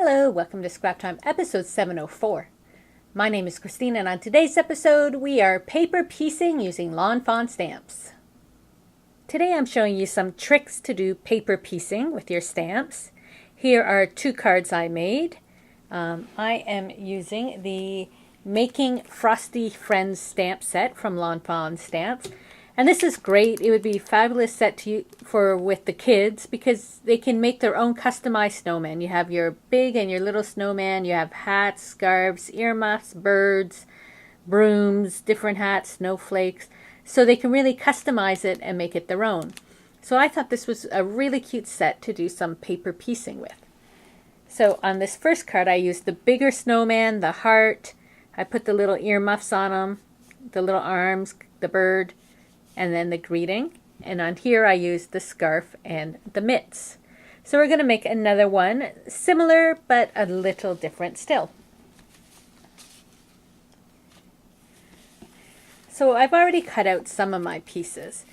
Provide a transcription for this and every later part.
Hello, welcome to Scrap Time episode 704. My name is Christine and on today's episode we are paper piecing using Lawn Fawn stamps. Today I'm showing you some tricks to do paper piecing with your stamps. Here are two cards I made. I am using the Making Frosty Friends stamp set from Lawn Fawn Stamps. And this is great. It would be a fabulous set to with the kids because they can make their own customized snowman. You have your big and your little snowman. You have hats, scarves, earmuffs, birds, brooms, different hats, snowflakes. So they can really customize it and make it their own. So I thought this was a really cute set to do some paper piecing with. So on this first card I used the bigger snowman, the heart. I put the little earmuffs on them, the little arms, the bird, and then the greeting. And on here I used the scarf and the mitts. So we're going to make another one similar but a little different still. So I've already cut out some of my pieces.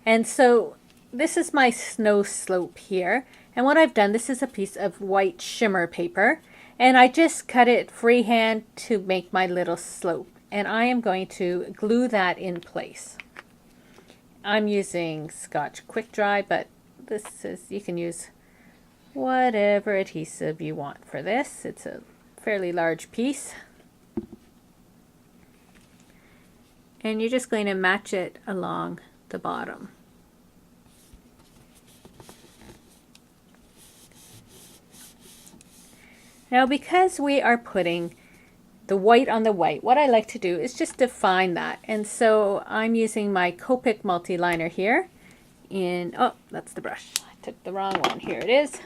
And so this is my snow slope here. And what I've done, this is a piece of white shimmer paper. And I just cut it freehand to make my little slope. And I am going to glue that in place. I'm using Scotch Quick Dry, but you can use whatever adhesive you want for this. It's a fairly large piece. And you're just going to match it along the bottom. Now because we are putting the white on the white, what I like to do is just define that. And so I'm using my Copic multi-liner here in, oh, that's the brush. I took the wrong one. Here it is.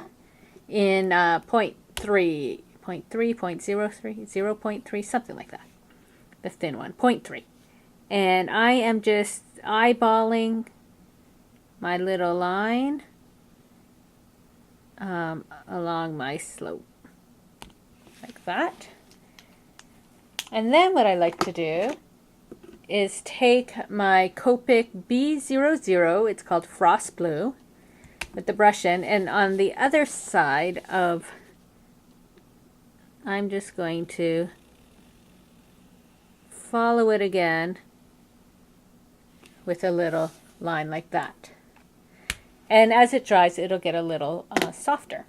In 0.3, 0.3, something like that. The thin one, 0.3. And I am just eyeballing my little line along my slope. Like that. And then what I like to do is take my Copic B00, it's called Frost Blue, with the brush in, and on the other side of, I'm just going to follow it again with a little line like that. And as it dries, it'll get a little softer.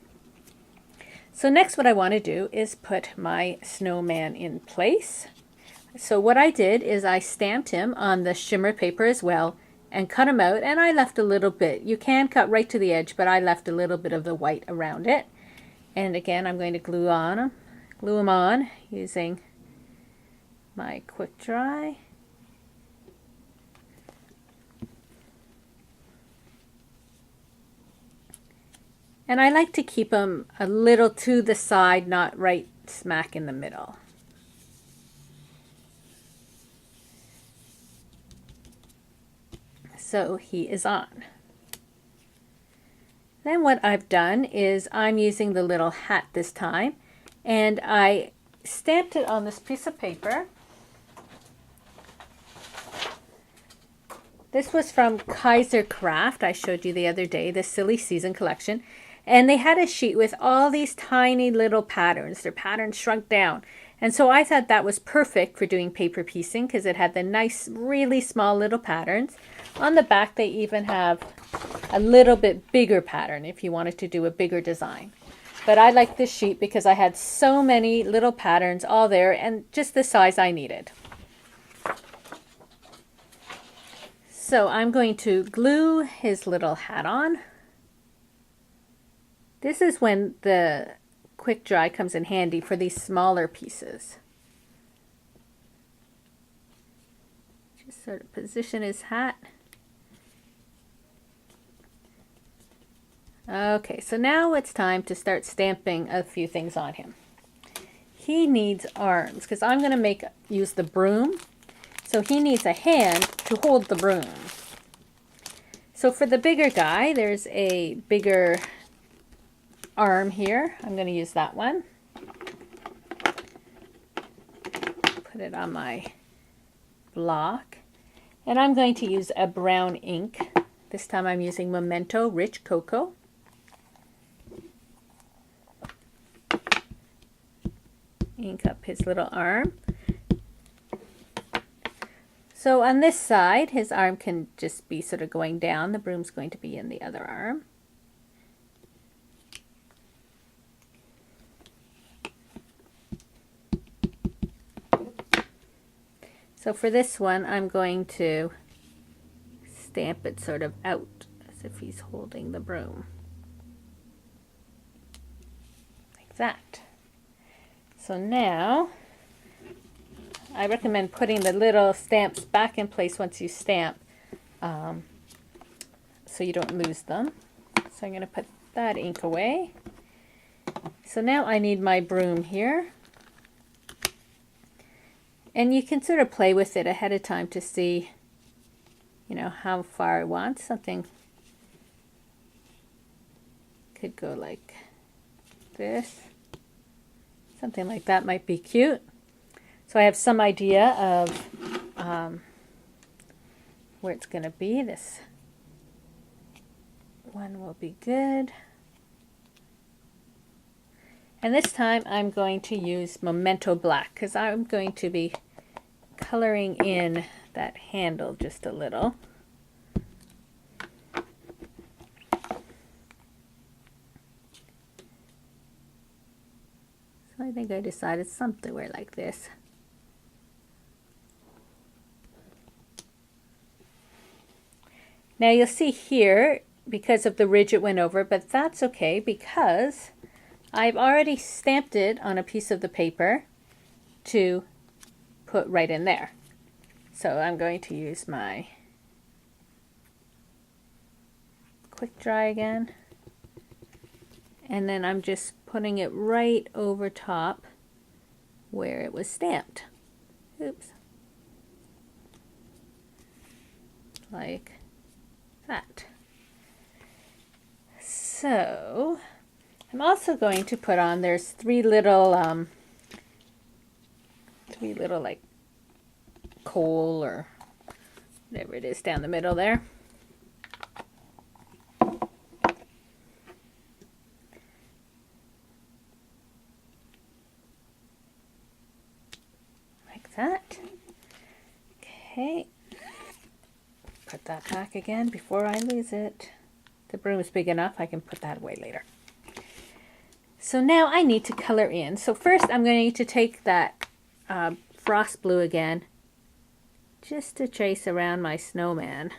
So next what I want to do is put my snowman in place. So what I did is I stamped him on the shimmer paper as well and cut him out, and I left a little bit. You can cut right to the edge, but I left a little bit of the white around it. And again, I'm going to glue him on using my Quick Dry. And I like to keep them a little to the side, not right smack in the middle. So he is on. Then what I've done is I'm using the little hat this time, and I stamped it on this piece of paper. This was from Kaiser Craft. I showed you the other day, the Silly Season collection. And they had a sheet with all these tiny little patterns. Their patterns shrunk down. And so I thought that was perfect for doing paper piecing because it had the nice, really small little patterns. On the back, they even have a little bit bigger pattern if you wanted to do a bigger design. But I like this sheet because I had so many little patterns all there and just the size I needed. So I'm going to glue his little hat on. This is when the Quick Dry comes in handy for these smaller pieces. Just sort of position his hat. Okay, so now it's time to start stamping a few things on him. He needs arms because I'm going to use the broom. So he needs a hand to hold the broom. So for the bigger guy, there's a bigger arm here. I'm going to use that one. Put it on my block. And I'm going to use a brown ink. This time I'm using Memento Rich Cocoa. ink up his little arm. So on this side, his arm can just be sort of going down. The broom's going to be in the other arm. So for this one, I'm going to stamp it sort of out as if he's holding the broom. Like that. So now, I recommend putting the little stamps back in place once you stamp, so you don't lose them. So I'm going to put that ink away. So now I need my broom here. And you can sort of play with it ahead of time to see, you know, how far I want. Something could go like this. Something like that might be cute. So I have some idea of where it's going to be. This one will be good. And this time I'm going to use Memento Black because I'm going to be coloring in that handle just a little. So I think I decided somewhere like this. Now you'll see here, because of the ridge it went over, but that's okay because I've already stamped it on a piece of the paper to put right in there. So I'm going to use my quick dry again. And then I'm just putting it right over top where it was stamped. Oops. Like that. So I'm also going to put on, there's three little like coal or whatever it is down the middle there. Like that. Okay. Put that back again before I lose it. The broom is big enough, I can put that away later. So now I need to color in. So first I'm going to take that frost blue again, just to trace around my snowman.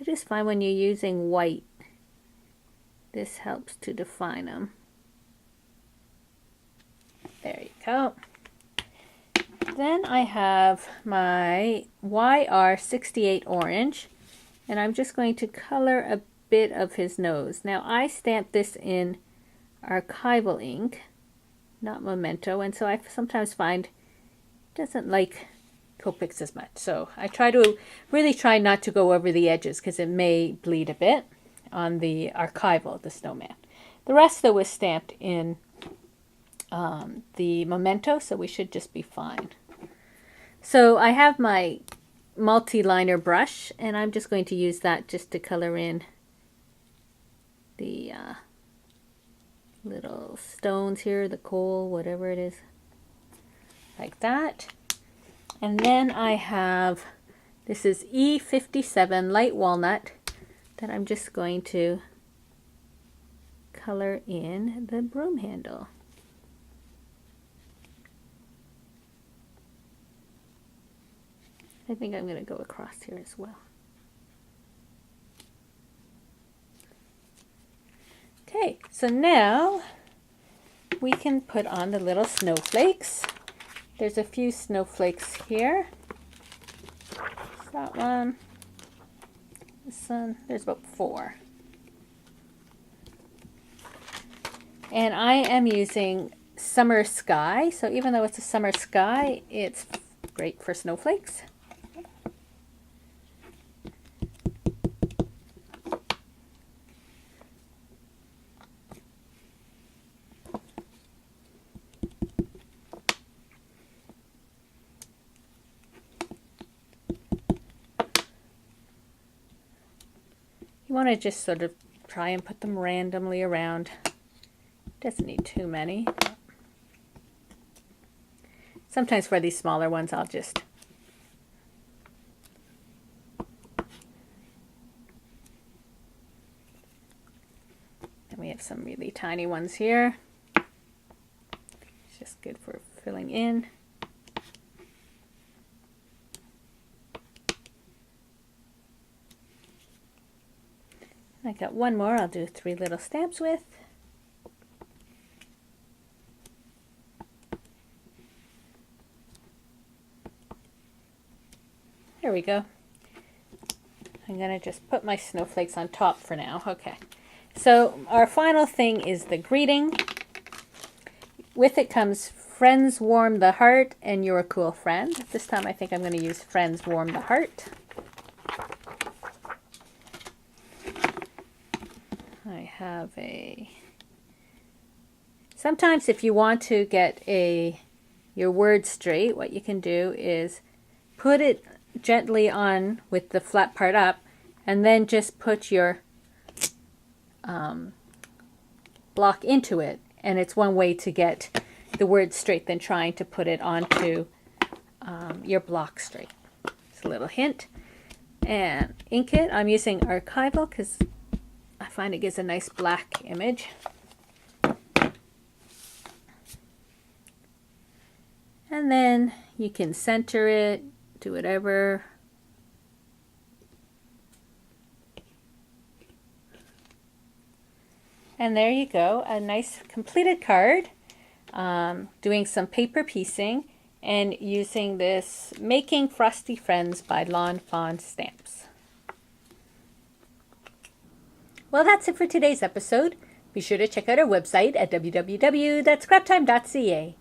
I just find when you're using white, this helps to define them. There you go. Then I have my YR68 orange, and I'm just going to color a bit of his nose. Now I stamped this in archival ink, not Memento, and so I sometimes find it doesn't like Copics as much. So I really try not to go over the edges because it may bleed a bit on the archival, the snowman. The rest though was stamped in the Memento, so we should just be fine. So I have my multi-liner brush, and I'm just going to use that just to color in the little stones here, the coal, whatever it is, like that. And then I have, this is E57 Light Walnut, that I'm just going to color in the broom handle. I think I'm going to go across here as well. Okay, so now we can put on the little snowflakes. There's a few snowflakes here. There's that one. This one. There's about 4. And I am using Summer Sky. So even though it's a summer sky, it's great for snowflakes. You want to just sort of try and put them randomly around. Doesn't need too many. Sometimes for these smaller ones, I'll just and we have some really tiny ones here. It's just good for filling in. I got one more I'll do 3 little stamps with. There we go. I'm going to just put my snowflakes on top for now. Okay. So our final thing is the greeting. With it comes friends warm the heart and you're a cool friend. This time I think I'm going to use friends warm the heart. I have a... Sometimes if you want to get your word straight, what you can do is put it gently on with the flat part up and then just put your block into it, and it's one way to get the word straight than trying to put it onto your block straight. It's a little hint. And ink it, I'm using archival because I find it gives a nice black image. And then you can center it, do whatever. And there you go, a nice completed card. Doing some paper piecing and using this Making Frosty Friends by Fawn Stamps. Well, that's it for today's episode. Be sure to check out our website at www.scraptime.ca.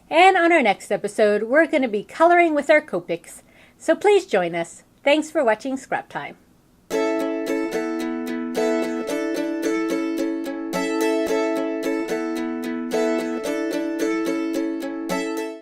And on our next episode, we're going to be coloring with our Copics. So please join us. Thanks for watching Scrap Time.